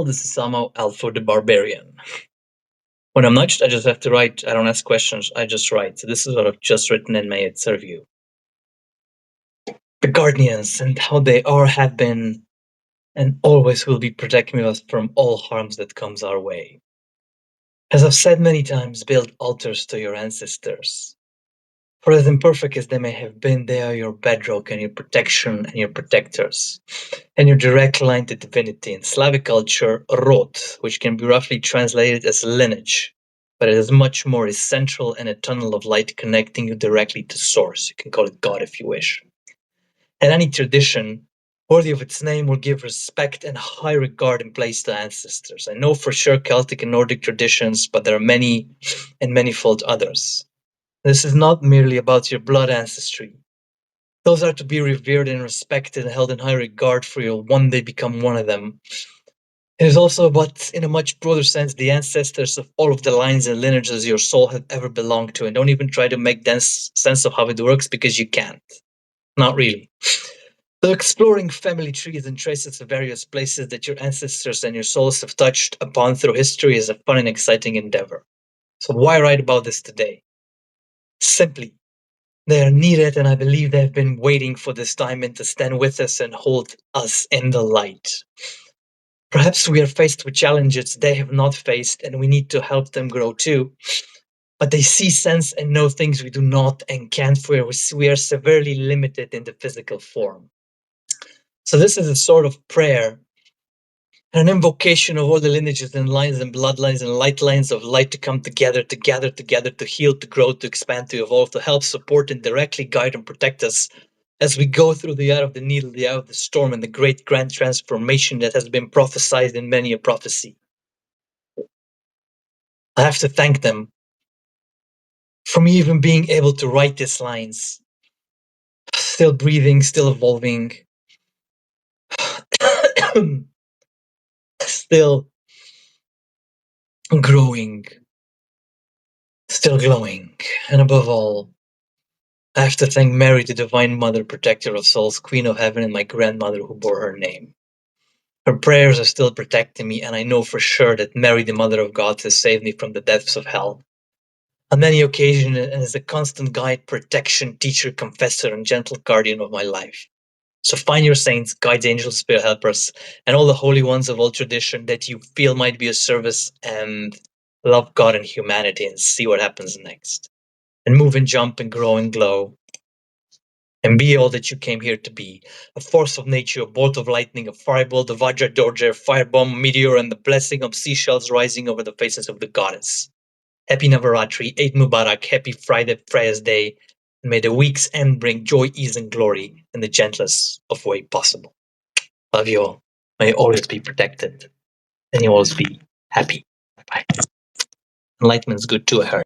This is Samo Alpha the Barbarian. When I'm nudged, I just have to write. I don't ask questions, I just write. So this is what I've just written and may it serve you. The Guardians and how they are, have been, and always will be protecting us from all harms that comes our way. As I've said many times, build altars to your ancestors. For as imperfect as they may have been, they are your bedrock and your protection and your protectors, and your direct line to divinity. In Slavic culture, rod, which can be roughly translated as lineage, but it is much more essential and a tunnel of light connecting you directly to source. You can call it God if you wish. And any tradition worthy of its name will give respect and high regard and place to ancestors. I know for sure Celtic and Nordic traditions, but there are many and manifold others. This is not merely about your blood ancestry. Those are to be revered and respected and held in high regard, for you'll one day become one of them. It is also about, in a much broader sense, the ancestors of all of the lines and lineages your soul has ever belonged to. And don't even try to make sense of how it works, because you can't. Not really. So exploring family trees and traces of various places that your ancestors and your souls have touched upon through history is a fun and exciting endeavor. So why write about this today? Simply, they are needed, and I believe they have been waiting for this time and to stand with us and hold us in the light. Perhaps we are faced with challenges they have not faced, and we need to help them grow too. But they see, sense, and know things we do not and can't, for we are severely limited in the physical form. So this is a sort of prayer, an invocation of all the lineages and lines and bloodlines and light lines of light to come together, to gather together, to heal, to grow, to expand, to evolve, to help, support, and directly guide and protect us as we go through the eye of the needle, the eye of the storm, and the great grand transformation that has been prophesied in many a prophecy. I have to thank them for me even being able to write these lines. Still breathing, still evolving, still growing, still glowing, and above all, I have to thank Mary, the Divine Mother, Protector of Souls, Queen of Heaven, and my grandmother who bore her name. Her prayers are still protecting me, and I know for sure that Mary, the Mother of God, has saved me from the depths of hell on many occasions, and is a constant guide, protection, teacher, confessor, and gentle guardian of my life. So find your saints, guides, angels, spirit helpers, and all the holy ones of all tradition that you feel might be of service, and love God and humanity, and see what happens next. And move and jump and grow and glow, and be all that you came here to be. A force of nature, a bolt of lightning, a firebolt, a Vajra Dorje, a firebomb, a meteor, and the blessing of seashells rising over the faces of the goddess. Happy Navaratri, Eid Mubarak, happy Friday, Freya's Day, and may the week's end bring joy, ease, and glory in the gentlest of way possible. Love you all. May you always be protected, and you always be happy. Bye. Enlightenment's good too, I heard.